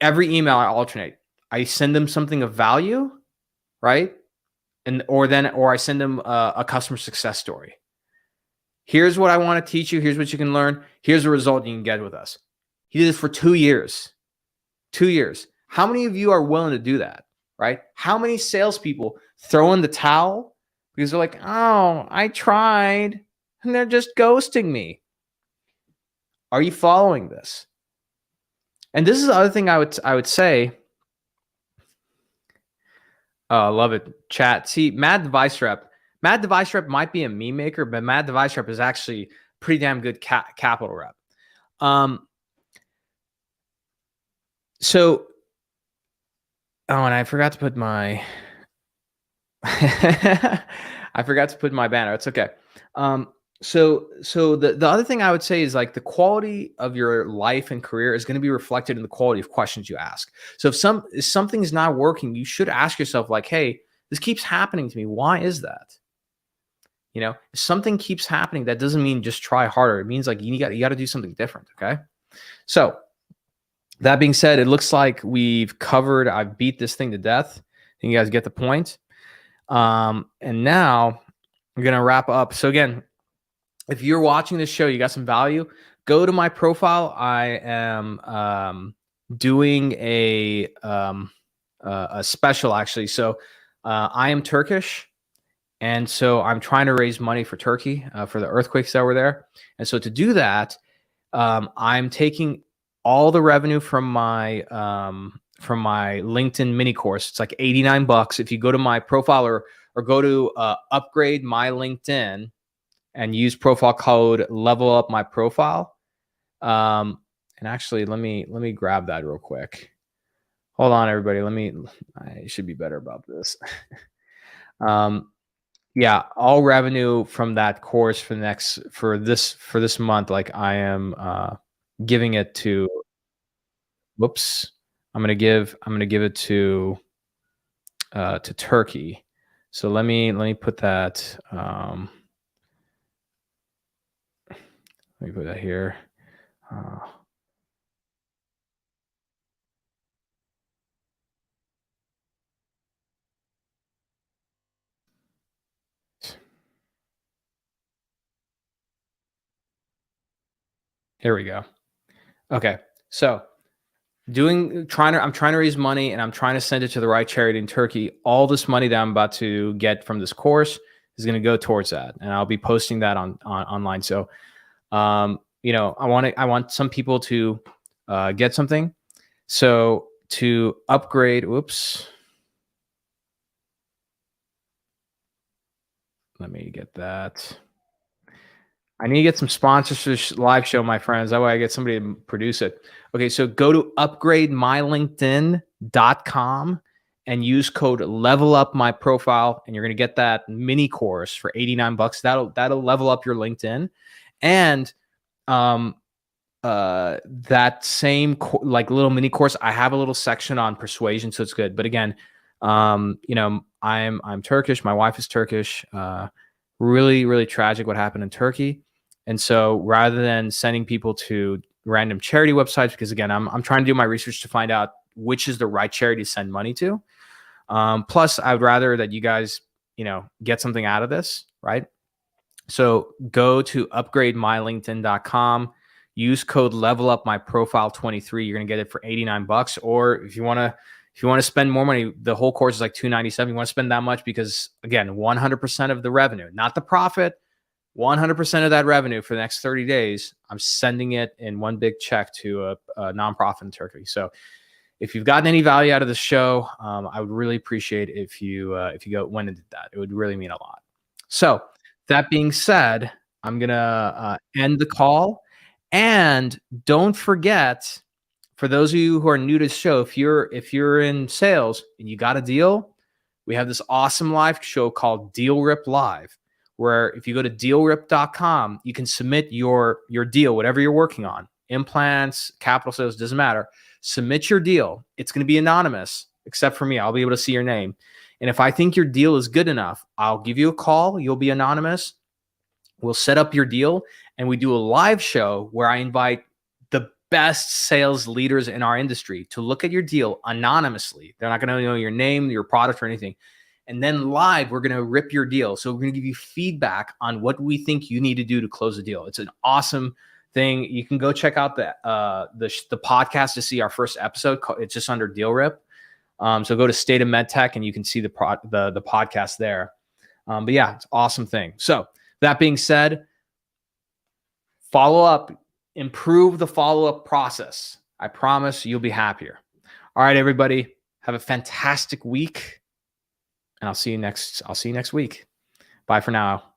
Speaker 1: every email I alternate. I send them something of value, right? Or I send them a customer success story. Here's what I want to teach you. Here's what you can learn. Here's the result you can get with us. He did this for 2 years. 2 years. How many of you are willing to do that, right? How many salespeople throw in the towel because they're like, oh, I tried, and they're just ghosting me? Are you following this? And this is the other thing I would say. Oh, I love it. Chat. See, Mad Device Rep. Mad Device Rep might be a meme maker, but Mad Device Rep is actually pretty damn good capital rep. So, oh, and I forgot to put my I forgot to put my banner. It's okay. So the other thing I would say is like the quality of your life and career is going to be reflected in the quality of questions you ask. So if something's not working, you should ask yourself like, hey, this keeps happening to me. Why is that? You know, if something keeps happening, that doesn't mean just try harder. It means like you got to do something different. Okay. So that being said, it looks like I've beat this thing to death. I think you guys get the point. And now we're going to wrap up. So again, if you're watching this show, you got some value, go to my profile. I am doing a special actually. So I am Turkish. And so I'm trying to raise money for Turkey for the earthquakes that were there. And so to do that, I'm taking all the revenue from my LinkedIn mini course. It's like $89 if you go to my profile or go to upgrade my LinkedIn and use profile code level up my profile. And actually, let me grab that real quick. Hold on, everybody. I should be better about this. Yeah, all revenue from that course for this month, like I am giving it to. Whoops, I'm gonna give it to Turkey. So let me put that. Let me put that here. Here we go. Okay, so I'm trying to raise money and I'm trying to send it to the right charity in Turkey. All this money that I'm about to get from this course is going to go towards that, and I'll be posting that online. So, you know, I want some people to get something. So to upgrade, whoops. Let me get that. I need to get some sponsors for this live show, my friends. That way I get somebody to produce it. Okay, so go to upgrademylinkedin.com and use code level up my profile, and you're going to get that mini course for $89. That'll level up your LinkedIn. And that same like little mini course, I have a little section on persuasion, so it's good. But again, you know, I'm Turkish. My wife is Turkish. Really, really tragic what happened in Turkey. And so rather than sending people to random charity websites, because again, I'm trying to do my research to find out which is the right charity to send money to. Plus, I would rather that you guys, get something out of this, right? So go to upgrademylinkedin.com, use code level up my profile 23. You're going to get it for 89 bucks. Or if you want to spend more money, the whole course is like 297. You want to spend that much because again, 100% of the revenue, not the profit, 100% of that revenue for the next 30 days, I'm sending it in one big check to a nonprofit in Turkey. So if you've gotten any value out of the show, I would really appreciate if you went and did that. It would really mean a lot. So that being said, I'm gonna end the call, and don't forget, for those of you who are new to the show, if you're in sales and you got a deal, we have this awesome live show called Deal Rip Live, where if you go to dealrip.com, you can submit your deal, whatever you're working on, implants, capital sales, doesn't matter. Submit your deal. It's going to be anonymous, except for me. I'll be able to see your name. And if I think your deal is good enough, I'll give you a call. You'll be anonymous. We'll set up your deal, and we do a live show where I invite the best sales leaders in our industry to look at your deal anonymously. They're not going to know your name, your product, or anything. And then live, we're going to rip your deal. So we're going to give you feedback on what we think you need to do to close the deal. It's an awesome thing. You can go check out the podcast to see our first episode. It's just under Deal Rip. So go to State of MedTech and you can see the podcast there. But yeah, it's an awesome thing. So that being said, follow up, improve the follow-up process. I promise you'll be happier. All right, everybody, have a fantastic week. And I'll see you next week. Bye for now.